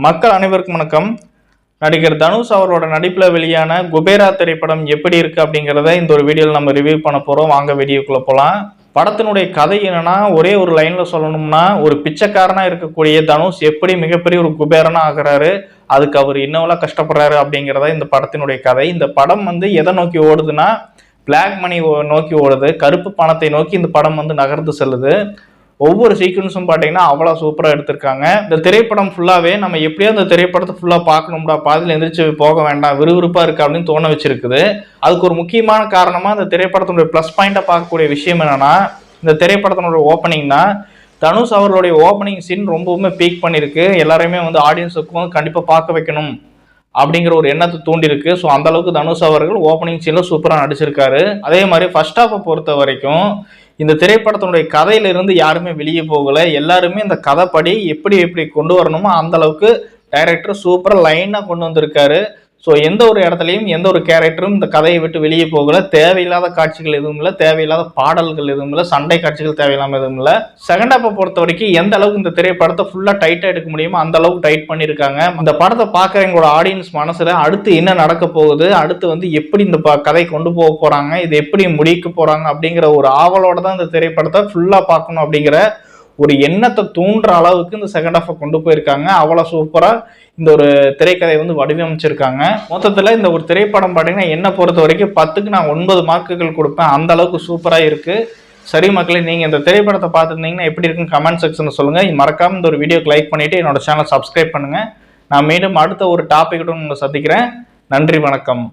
மக்கள் அனைவருக்கும் வணக்கம். நடிகர் தனுஷ் அவரோட நடிப்பில் வெளியான குபேரா திரைப்படம் எப்படி இருக்கு அப்படிங்கிறத இந்த ஒரு வீடியோவில் நம்ம ரிவ்யூ பண்ண போகிறோம். வாங்க வீடியோக்குள்ளே போகலாம். படத்தினுடைய கதை என்னன்னா, ஒரே ஒரு லைன்ல சொல்லணும்னா, ஒரு பிச்சைக்காரனா இருக்கக்கூடிய தனுஷ் எப்படி மிகப்பெரிய ஒரு குபேரனா ஆகிறாரு, அதுக்கு அவர் இன்னவெல்லாம் கஷ்டப்படுறாரு அப்படிங்கிறத இந்த படத்தினுடைய கதை. இந்த படம் எதை நோக்கி ஓடுதுன்னா, பிளாக் மணி நோக்கி ஓடுது. கருப்பு பணத்தை நோக்கி இந்த படம் நகர்ந்து செல்லுது. ஒவ்வொரு சீக்வன்ஸும் பார்த்தீங்கன்னா அவ்வளோ சூப்பராக எடுத்திருக்காங்க. இந்த திரைப்படம் ஃபுல்லாகவே நம்ம எப்படியோ அந்த திரைப்படத்தை ஃபுல்லாக பார்க்கணும்டா, பாதியில் எந்திரிச்சு போக வேண்டாம், விறுவிறுப்பாக இருக்கு அப்படின்னு தோண வச்சிருக்குது. அதுக்கு ஒரு முக்கியமான காரணமாக இந்த திரைப்படத்தினுடைய ப்ளஸ் பாயிண்டாக பார்க்கக்கூடிய விஷயம் என்னன்னா, இந்த திரைப்படத்தினுடைய ஓப்பனிங் தான். தனுஷ் அவர்களுடைய ஓப்பனிங் சீன் ரொம்பவுமே பீக் பண்ணியிருக்கு. எல்லாருமே ஆடியன்ஸுக்கும் கண்டிப்பாக பார்க்க வைக்கணும் அப்படிங்கிற ஒரு எண்ணத்தை தூண்டிருக்கு. ஸோ அந்த அளவுக்கு தனுஷ் அவர்கள் ஓப்பனிங் சீன்ல சூப்பராக நடிச்சிருக்காரு. அதே மாதிரி ஃபர்ஸ்ட் ஹாஃபை பொறுத்த வரைக்கும் இந்த திரைப்படத்தினுடைய கதையிலிருந்து யாருமே வெளியே போகலை. எல்லாருமே இந்த கதைப்படி எப்படி கொண்டு வரணுமோ அந்த அளவுக்கு டைரக்டர் சூப்பராக லைனாக கொண்டு வந்திருக்காரு. ஸோ எந்த ஒரு இடத்துலையும் எந்த ஒரு கேரக்டரும் இந்த கதையை விட்டு வெளியே போகலை. தேவையில்லாத காட்சிகள் எதுவும் இல்லை, தேவையில்லாத பாடல்கள் எதுவும் இல்லை, சண்டை காட்சிகள் தேவையில்லாமல் எதுவும் இல்லை. செகண்ட் ஹாஃபை பொறுத்த வரைக்கும் எந்த அளவுக்கு இந்த திரைப்படத்தை ஃபுல்லாக டைட்டாக எடுக்க முடியுமோ அந்த அளவுக்கு டைட் பண்ணியிருக்காங்க. இந்த படத்தை பார்க்குற எங்களோட ஆடியன்ஸ் மனசில் அடுத்து என்ன நடக்க போகுது, அடுத்து எப்படி இந்த கதை கொண்டு போக போகிறாங்க, இது எப்படி முடிக்க போகிறாங்க அப்படிங்கிற ஒரு ஆவலோட தான் இந்த திரைப்படத்தை ஃபுல்லாக பார்க்கணும் அப்படிங்கிற ஒரு எண்ணத்தை தூண்டுற அளவுக்கு இந்த செகண்ட் ஹாஃபை கொண்டு போயிருக்காங்க. அவ்வளோ சூப்பராக இந்த ஒரு திரைக்கதை வடிவமைச்சிருக்காங்க. மொத்தத்தில் இந்த ஒரு திரைப்படம் பார்த்தீங்கன்னா என்னை பொறுத்த வரைக்கும் 10க்கு நான் 9 மார்க்குகள் கொடுப்பேன். அந்த அளவுக்கு சூப்பராக இருக்குது. சரி மக்களே, நீங்கள் இந்த திரைப்படத்தை பார்த்துருந்தீங்கன்னா எப்படி இருக்குன்னு கமெண்ட் செக்ஷனில் சொல்லுங்கள். மறக்காமல் இந்த ஒரு வீடியோக்கு லைக் பண்ணிவிட்டு என்னோட சேனல் சப்ஸ்கிரைப் பண்ணுங்கள். நான் மீண்டும் அடுத்த ஒரு டாபிக்கிட்ட உங்களை சந்திக்கிறேன். நன்றி, வணக்கம்.